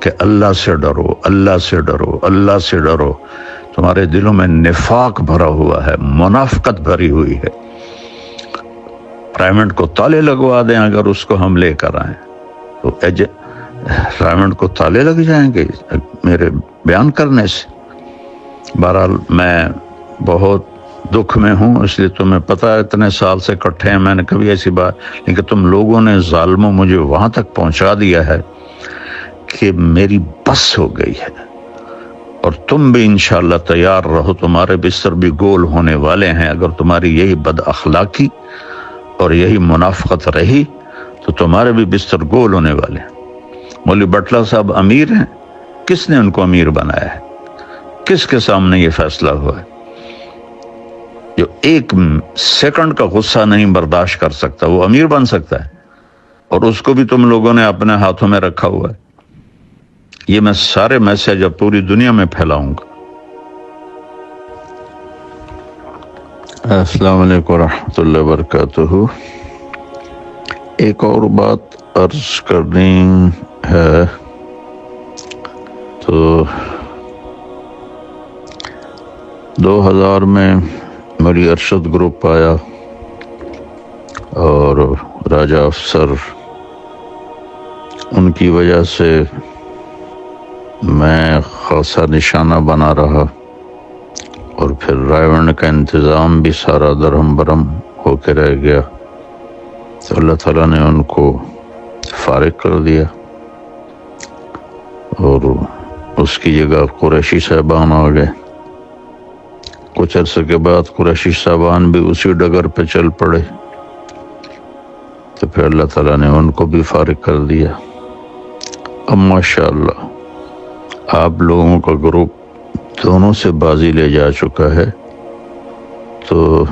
کہ اللہ سے ڈرو، اللہ سے ڈرو، اللہ سے ڈرو، تمہارے دلوں میں نفاق بھرا ہوا ہے، منافقت بھری ہوئی ہے۔ رائمنڈ کو تالے لگوا دیں اگر اس کو ہم لے کر آئیں تو رائمنڈ کو تالے لگ جائیں گے میرے بیان کرنے سے۔ بہرحال میں بہت دکھ میں ہوں، اس لیے تمہیں پتہ ہے اتنے سال سے کٹھے ہیں، میں نے کبھی ایسی بات، لیکن تم لوگوں نے ظالموں مجھے وہاں تک پہنچا دیا ہے کہ میری بس ہو گئی ہے۔ اور تم بھی انشاءاللہ تیار رہو، تمہارے بستر بھی گول ہونے والے ہیں۔ اگر تمہاری یہی بد اخلاقی اور یہی منافقت رہی تو تمہارے بھی بستر گول ہونے والے ہیں۔ مولوی بٹلہ صاحب امیر ہیں، کس نے ان کو امیر بنایا ہے؟ کس کے سامنے یہ فیصلہ ہوا ہے؟ جو ایک سیکنڈ کا غصہ نہیں برداشت کر سکتا وہ امیر بن سکتا ہے؟ اور اس کو بھی تم لوگوں نے اپنے ہاتھوں میں رکھا ہوا ہے۔ یہ میں سارے میسج اب پوری دنیا میں پھیلاؤں گا۔ السلام علیکم ورحمۃ اللہ وبرکاتہ۔ ایک اور بات عرض کرنی ہے، تو 2000 میں میری ارشد گروپ آیا اور راجہ افسر، ان کی وجہ سے میں خاصا نشانہ بنا رہا، اور پھر رائیونڈ کا انتظام بھی سارا درہم برہم ہو کے رہ گیا، تو اللہ تعالیٰ نے ان کو فارغ کر دیا، اور اس کی جگہ قریشی صاحبان آ گئے۔ کچھ عرصے کے بعد قریشی صاحبان بھی اسی ڈگر پہ چل پڑے، تو پھر اللہ تعالیٰ نے ان کو بھی فارغ کر دیا۔ اب ماشاءاللہ آپ لوگوں کا گروپ دونوں سے بازی لے جا چکا ہے، تو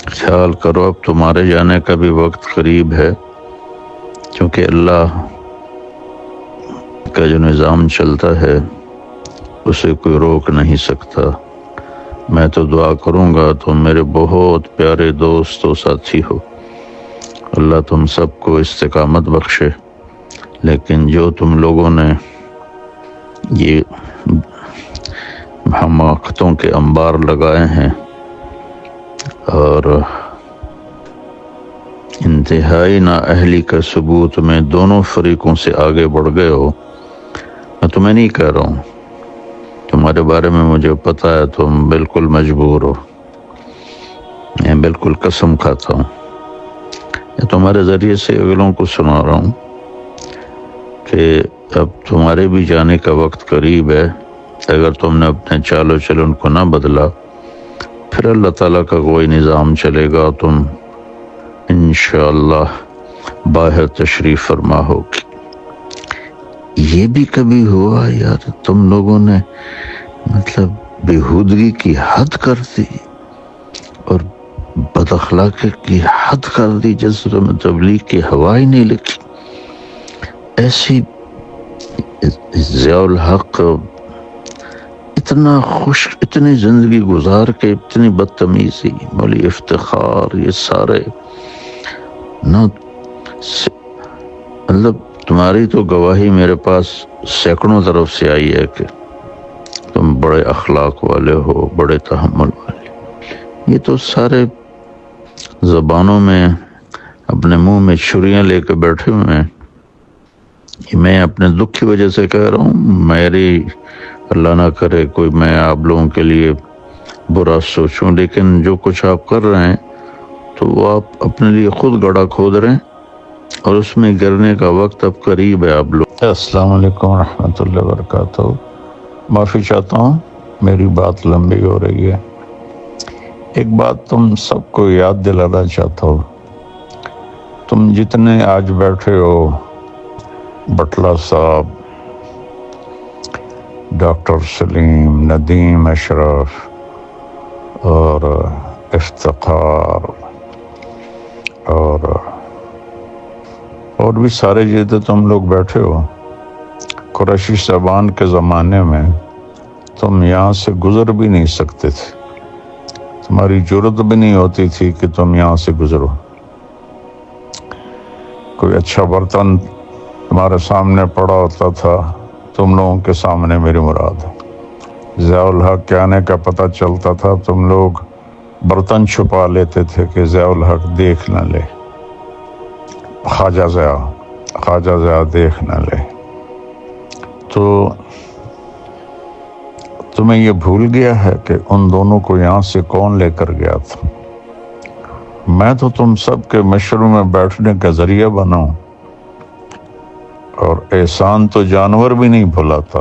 خیال کرو اب تمہارے جانے کا بھی وقت قریب ہے، کیونکہ اللہ کا جو نظام چلتا ہے اسے کوئی روک نہیں سکتا۔ میں تو دعا کروں گا، تم میرے بہت پیارے دوست و ساتھی ہو، اللہ تم سب کو استقامت بخشے، لیکن جو تم لوگوں نے یہ حماقتوں کے انبار لگائے ہیں اور انتہائی نااہلی کا ثبوت میں دونوں فریقوں سے آگے بڑھ گئے ہو، میں تمہیں نہیں کہہ رہا ہوں، تمہارے بارے میں مجھے پتا ہے، تم بالکل مجبور ہو، میں بالکل قسم کھاتا ہوں، میں تمہارے ذریعے سے اگلوں کو سنا رہا ہوں کہ اب تمہارے بھی جانے کا وقت قریب ہے۔ اگر تم نے اپنے چال و چلن کو نہ بدلا، پھر اللہ تعالیٰ کا کوئی نظام چلے گا، تم انشاءاللہ باہر تشریف فرما ہوگی۔ یہ بھی کبھی ہوا یار تم لوگوں نے مطلب بےہودگی کی حد کر دی اور بد اخلاقی کی حد کر دی، جزر میں تبلیغ کی ہوا ہی نہیں لگی؟ ایسی ضیاء الحق اتنا خوش، اتنی زندگی گزار کے اتنی بدتمیزی، مولی افتخار، یہ سارے نہ مطلب تمہاری تو گواہی میرے پاس سینکڑوں طرف سے آئی ہے کہ تم بڑے اخلاق والے ہو، بڑے تحمل والے، یہ تو سارے زبانوں میں اپنے منہ میں چھریاں لے کے بیٹھے ہوئے ہیں۔ میں اپنے دکھ کی وجہ سے کہہ رہا ہوں، میری اللہ نہ کرے کوئی میں آپ لوگوں کے لیے برا سوچوں، لیکن جو کچھ آپ کر رہے ہیں تو وہ آپ اپنے لیے خود گڑھا کھود رہے ہیں، اور اس میں گرنے کا وقت اب قریب ہے آپ لوگ۔ السلام علیکم ورحمۃ اللہ وبرکاتہ۔ معافی چاہتا ہوں، میری بات لمبی ہو رہی ہے۔ ایک بات تم سب کو یاد دلانا چاہتا ہوں، تم جتنے آج بیٹھے ہو، بٹلہ صاحب، ڈاکٹر سلیم، ندیم اشرف اور افتخار اور بھی سارے جتنے تم لوگ بیٹھے ہو، قریشی صاحبان کے زمانے میں تم یہاں سے گزر بھی نہیں سکتے تھے، تمہاری جرت بھی نہیں ہوتی تھی کہ تم یہاں سے گزرو۔ کوئی اچھا برتن تمہارے سامنے پڑا ہوتا تھا، تم لوگوں کے سامنے میری مراد ہے۔ ضیاء الحق کے آنے کا پتہ چلتا تھا، تم لوگ برتن چھپا لیتے تھے کہ ضیاء الحق دیکھ نہ لے، خواجہ ضیاء دیکھ نہ لے۔ تو تمہیں یہ بھول گیا ہے کہ ان دونوں کو یہاں سے کون لے کر گیا تھا؟ میں تو تم سب کے مشورے میں بیٹھنے کا ذریعہ بنا ہوں، اور احسان تو جانور بھی نہیں بھلاتا،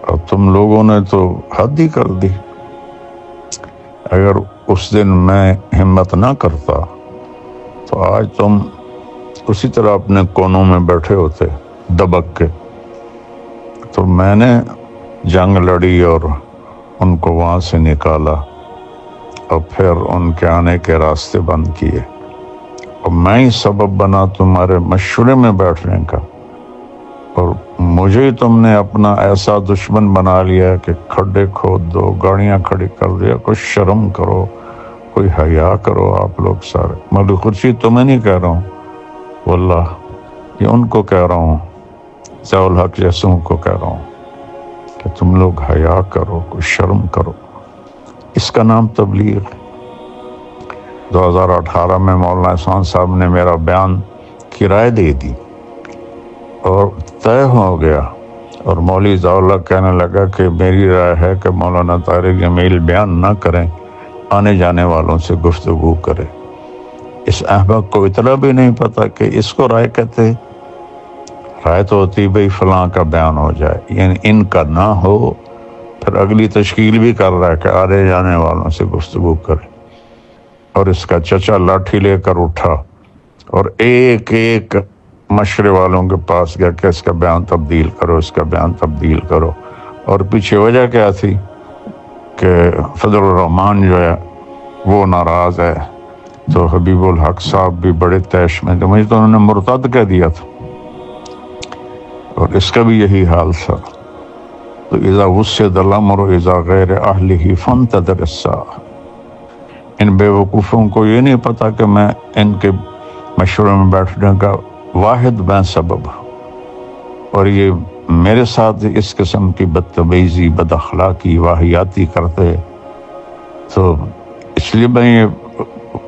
اور تم لوگوں نے تو حد ہی کر دی۔ اگر اس دن میں ہمت نہ کرتا تو آج تم اسی طرح اپنے کونوں میں بیٹھے ہوتے دبک کے۔ تو میں نے جنگ لڑی اور ان کو وہاں سے نکالا، اور پھر ان کے آنے کے راستے بند کیے، اور میں ہی سبب بنا تمہارے مشورے میں بیٹھنے کا، اور مجھے تم نے اپنا ایسا دشمن بنا لیا کہ کھڈے کھود دو، گاڑیاں کھڑی کر دیا۔ کچھ شرم کرو، کوئی حیا کرو آپ لوگ سارے۔ مولوی خورشید تمہیں نہیں کہہ رہا ہوں، واللہ یہ ان کو کہہ رہا ہوں، ضیاء الحق جیسوں کو کہہ رہا ہوں کہ تم لوگ حیا کرو، کوئی شرم کرو۔ اس کا نام تبلیغ ہے۔ 2018 میں مولانا احسان صاحب نے میرا بیان کی رائے دے دی اور طے ہو گیا، اور مولوی ضیاء الحق کہنے لگا کہ میری رائے ہے کہ مولانا طارق جمیل بیان نہ کریں، آنے جانے والوں سے گفتگو کرے۔ اس احمق کو اتنا بھی نہیں پتا کہ اس کو رائے کہتے۔ رائے تو ہوتی بھئی فلاں کا بیان ہو جائے، یعنی ان کا نہ ہو، پھر اگلی تشکیل بھی کر رہا ہے کہ آنے جانے والوں سے گفتگو کرے۔ اور اس کا چچا لاٹھی لے کر اٹھا اور ایک ایک مشورے والوں کے پاس گیا کہ اس کا بیان تبدیل کرو، اس کا بیان تبدیل کرو۔ اور پیچھے وجہ کیا تھی کہ فضل الرحمان جو ہے وہ ناراض ہے، تو حبیب الحق صاحب بھی بڑے تیش میں تھے، مجھے تو انہوں نے مرتد کہہ دیا تھا، اور اس کا بھی یہی حال تھا۔ تو اذا وسد الامر اذا غیر اہلہ فانتظر الساعہ۔ ان بے وقوفوں کو یہ نہیں پتا کہ میں ان کے مشورے میں بیٹھنے کا واحد میں سبب ہوں، اور یہ میرے ساتھ اس قسم کی بدتمیزی، بد اخلاقی، واہیاتی کرتے، تو اس لیے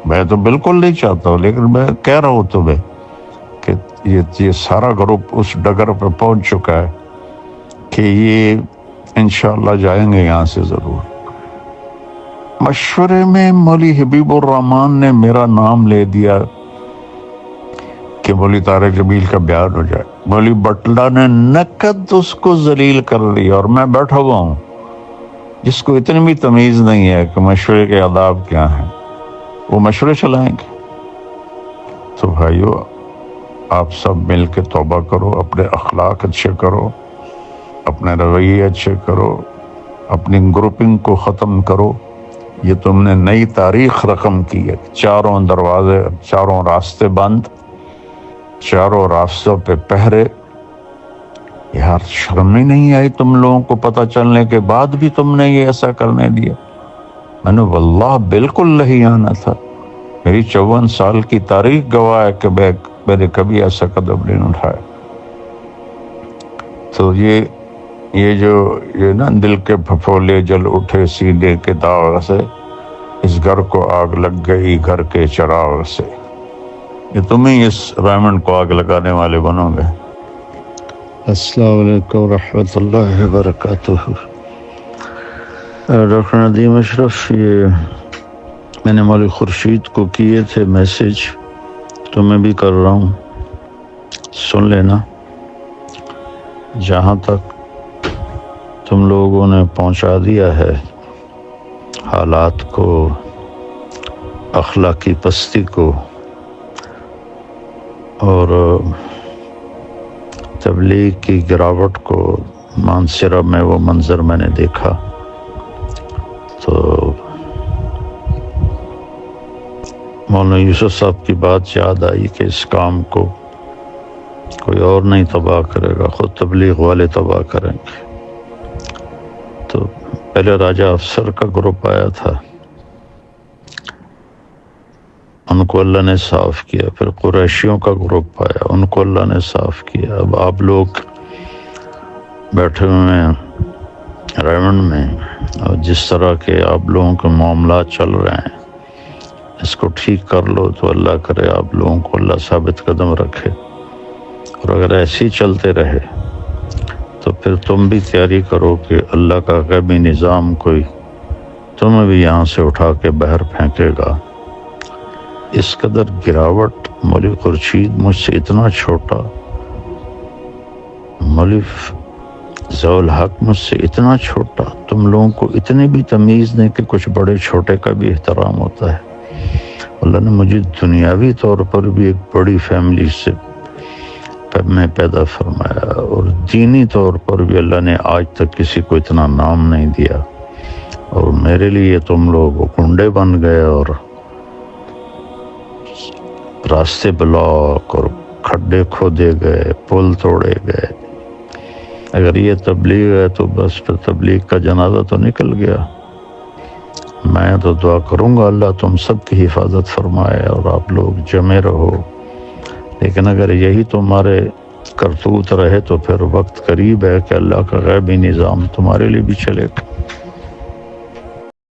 میں تو بالکل نہیں چاہتا ہوں، لیکن میں کہہ رہا ہوں تمہیں کہ یہ سارا گروپ اس ڈگر پہ پہنچ چکا ہے کہ یہ انشاءاللہ جائیں گے یہاں سے ضرور۔ مشورے میں مولوی حبیب الرحمان نے میرا نام لے دیا کہ مولوی طارق جمیل کا بیان ہو جائے۔ مولوی بٹلہ نے نقد اس کو ذلیل کر لیا، اور میں بیٹھا ہوا ہوں جس کو اتنی بھی تمیز نہیں ہے کہ مشورے کے آداب کیا ہیں، وہ مشورے چلائیں گے۔ تو بھائیو، آپ سب مل کے توبہ کرو، اپنے اخلاق اچھے کرو، اپنے رویے اچھے کرو، اپنی گروپنگ کو ختم کرو۔ یہ تم نے نئی تاریخ رقم کی ہے، چاروں دروازے، چاروں راستے بند، چاروں راستوں پہ پہرے۔ یار شرم ہی نہیں آئی تم لوگوں کو پتہ چلنے کے بعد بھی تم نے یہ ایسا کرنے دیا؟ میں نے واللہ بالکل نہیں آنا تھا، میری 54 سال کی تاریخ گواہ ہے کہ میں نے کبھی ایسا قدم نہیں اٹھایا۔ تو یہ نا دل کے پھپھولے جل اٹھے سینے کے داغ سے، اس گھر کو آگ لگ گئی گھر کے چراغ سے، یہ تم ہی اس ریمنڈ کو آگ لگانے والے بنو گے۔ السلام علیکم ورحمۃ اللہ وبرکاتہ۔ ڈاکٹر ندیم اشرف، یہ میں نے مولوی خورشید کو کیے تھے میسج، تو میں بھی کر رہا ہوں، سن لینا۔ جہاں تک تم لوگوں نے پہنچا دیا ہے حالات کو، اخلاقی پستی کو، اور تبلیغ کی گراوٹ کو، مانسرہ میں وہ منظر میں نے دیکھا، تو مولانا یوسف صاحب کی بات یاد آئی کہ اس کام کو کوئی اور نہیں تباہ کرے گا، خود تبلیغ والے تباہ کریں گے۔ تو پہلے راجہ افسر کا گروپ آیا تھا، ان کو اللہ نے صاف کیا، پھر قریشیوں کا گروپ آیا، ان کو اللہ نے صاف کیا۔ اب آپ لوگ بیٹھے ہوئے ہیں ریونڈ میں، اور جس طرح کے آپ لوگوں کے معاملات چل رہے ہیں اس کو ٹھیک کر لو تو اللہ کرے آپ لوگوں کو اللہ ثابت قدم رکھے، اور اگر ایسے ہی چلتے رہے تو پھر تم بھی تیاری کرو کہ اللہ کا غیبی نظام کوئی تمہیں بھی یہاں سے اٹھا کے باہر پھینکے گا۔ اس قدر گراوٹ، مولوی خورشید مجھ سے اتنا چھوٹا، مولوی ضیاء الحق مجھ سے اتنا چھوٹا، تم لوگوں کو اتنی بھی تمیز نہیں کہ کچھ بڑے چھوٹے کا بھی احترام ہوتا ہے۔ اللہ نے مجھے دنیاوی طور پر بھی ایک بڑی فیملی سے میں پیدا فرمایا، اور دینی طور پر بھی اللہ نے آج تک کسی کو اتنا نام نہیں دیا، اور میرے لیے تم لوگ کنڈے بن گئے اور راستے بلاک اور کھڈے کھودے گئے، پل توڑے گئے۔ اگر یہ تبلیغ ہے تو بس پھر تبلیغ کا جنازہ تو نکل گیا۔ میں تو دعا کروں گا اللہ تم سب کی حفاظت فرمائے اور آپ لوگ جمے رہو، لیکن اگر یہی تمہارے کرتوت رہے تو پھر وقت قریب ہے کہ اللہ کا غیبی نظام تمہارے لیے بھی چلے گا۔